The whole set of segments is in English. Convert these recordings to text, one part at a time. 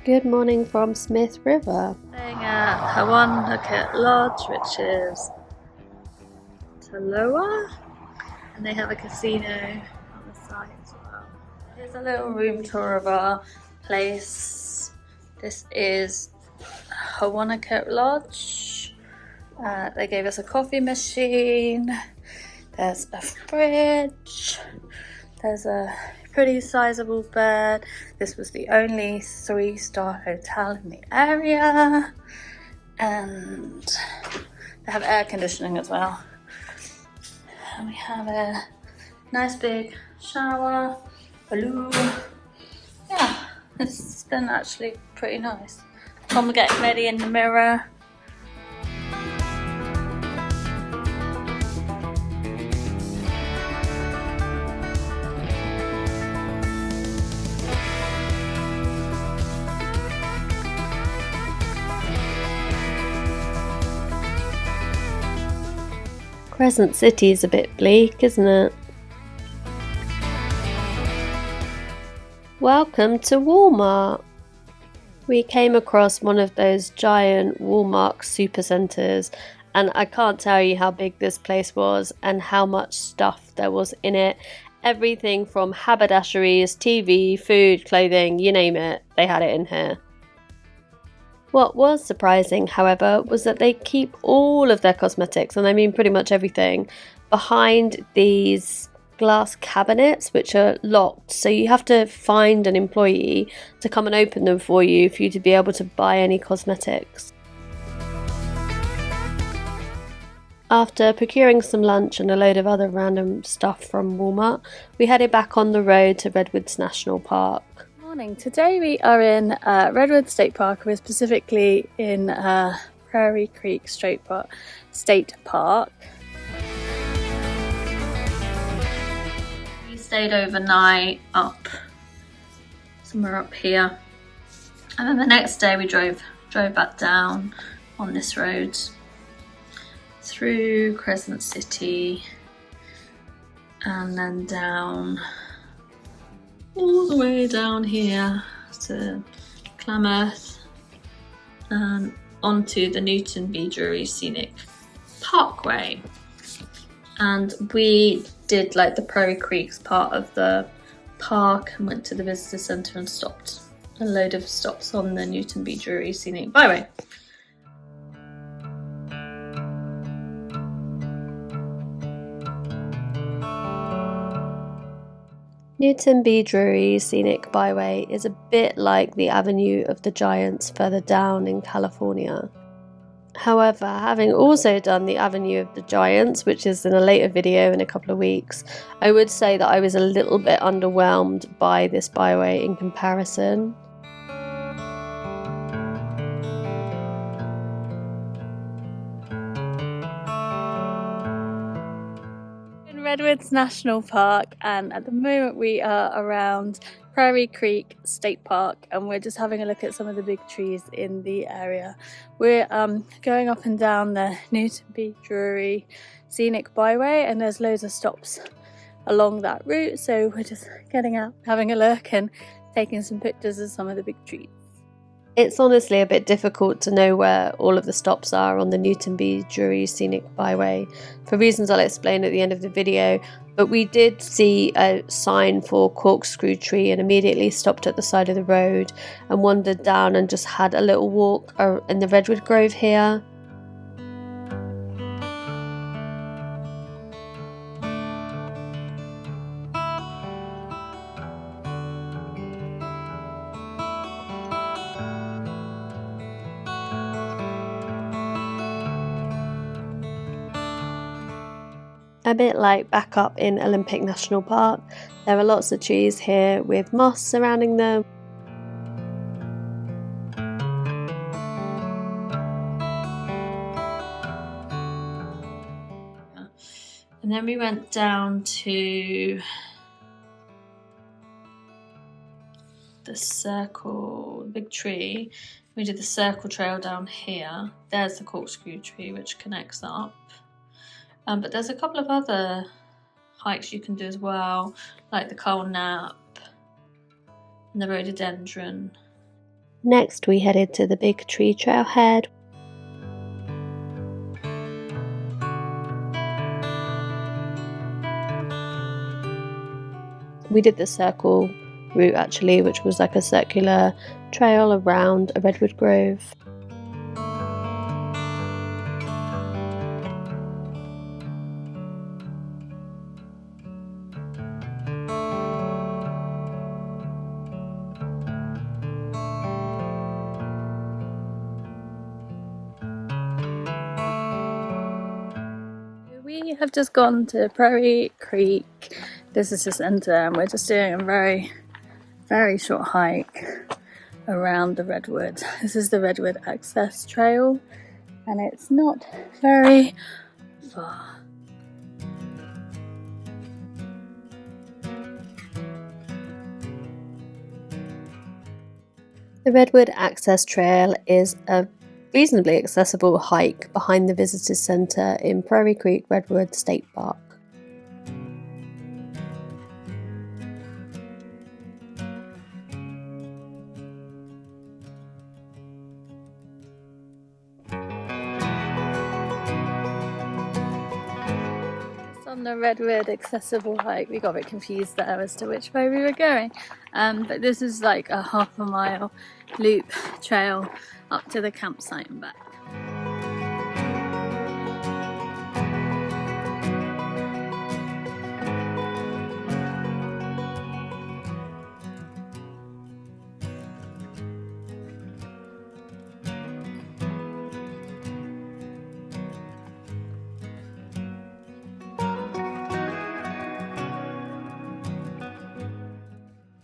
Good morning from Smith River. Staying at Wanderlust Lodge, which is Taloa, and they have a casino on the site as well. Here's a little room tour of our place. This is Wanderlust Lodge. They gave us a coffee machine. There's a fridge. There's a pretty sizable bed. This was the only 3-star hotel in the area, and they have air conditioning as well. And we have a nice big shower, a loo. Yeah, it's been actually pretty nice. Tom getting ready in the mirror. Crescent City is a bit bleak, isn't it? Welcome to Walmart. We came across one of those giant Walmart supercenters, and I can't tell you how big this place was and how much stuff there was in it. Everything from haberdasheries, TV, food, clothing, you name it, they had it in here. What was surprising, however, was that they keep all of their cosmetics, and I mean pretty much everything, behind these glass cabinets which are locked, so you have to find an employee to come and open them for you to be able to buy any cosmetics. After procuring some lunch and a load of other random stuff from Walmart, we headed back on the road to Redwoods National Park. Morning. Today we are in Redwoods State Park. We're specifically in Prarie Creek State Park. We stayed overnight somewhere up here, and then the next day we drove back down on this road through Crescent City and then down all the way down here to Klamath and onto the Newton B. Drury Scenic Parkway. And we did like the Prarie Creeks part of the park and went to the visitor centre and stopped a load of stops on the Newton B. Drury Scenic Byway. Newton B. Drury Scenic Byway is a bit like the Avenue of the Giants further down in California. However, having also done the Avenue of the Giants, which is in a later video in a couple of weeks, I would say that I was a little bit underwhelmed by this byway in comparison. Redwoods National Park, and at the moment we are around Prarie Creek State Park, and we're just having a look at some of the big trees in the area. We're going up and down the Newton B. Drury Scenic Byway, and there's loads of stops along that route, so we're just getting out, having a look and taking some pictures of some of the big trees. It's honestly a bit difficult to know where all of the stops are on the Newton B. Drury Scenic Byway, for reasons I'll explain at the end of the video, but we did see a sign for Corkscrew Tree and immediately stopped at the side of the road and wandered down and just had a little walk in the Redwood Grove here. A bit like back up in Olympic National Park, there are lots of trees here with moss surrounding them. And then we went down to the circle, the big tree. We did the circle trail down here. There's the Corkscrew Tree which connects up. But there's a couple of other hikes you can do as well, like the coal nap and the rhododendron. Next, we headed to the big tree trailhead. We did the circle route actually, which was like a circular trail around a redwood grove. We have just gone to Prarie Creek Visitor Centre and we're just doing a very short hike around the redwood. This is the Redwood Access Trail and it's not very far. The Redwood Access Trail is a reasonably accessible hike behind the Visitors Centre in Prarie Creek Redwood State Park. On the Redwood accessible hike, we got a bit confused there as to which way we were going, but this is like a half a mile loop trail up to the campsite and back.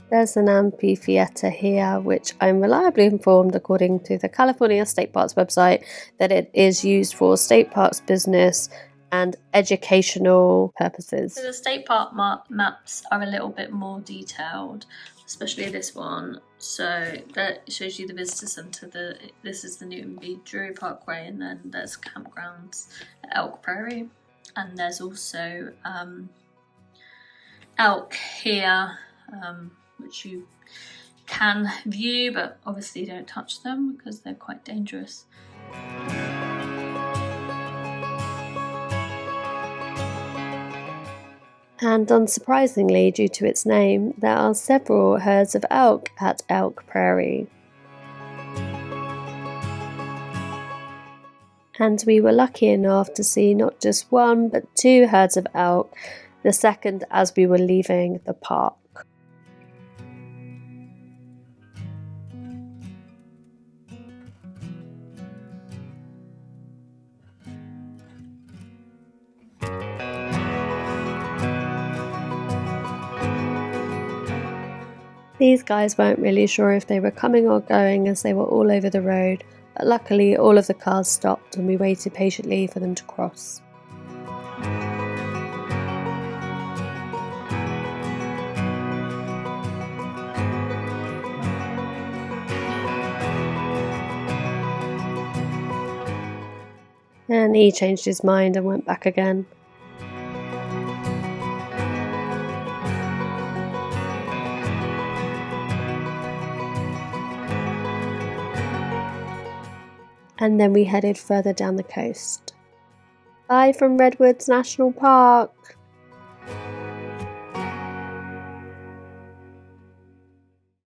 There's an amphitheatre here, which I'm reliably informed, according to the California State Parks website, that it is used for state parks business and educational purposes. So the state park maps are a little bit more detailed, especially this one. So that shows you the visitor centre. This is the Newton B. Drury Parkway, and then there's campgrounds at Elk Prarie, and there's also elk here. Which you can view, but obviously don't touch them because they're quite dangerous. And unsurprisingly, due to its name, there are several herds of elk at Elk Prarie. And we were lucky enough to see not just one, but two herds of elk, the second as we were leaving the park. These guys weren't really sure if they were coming or going as they were all over the road, but luckily all of the cars stopped and we waited patiently for them to cross. And he changed his mind and went back again. And then we headed further down the coast. Bye from Redwoods National Park!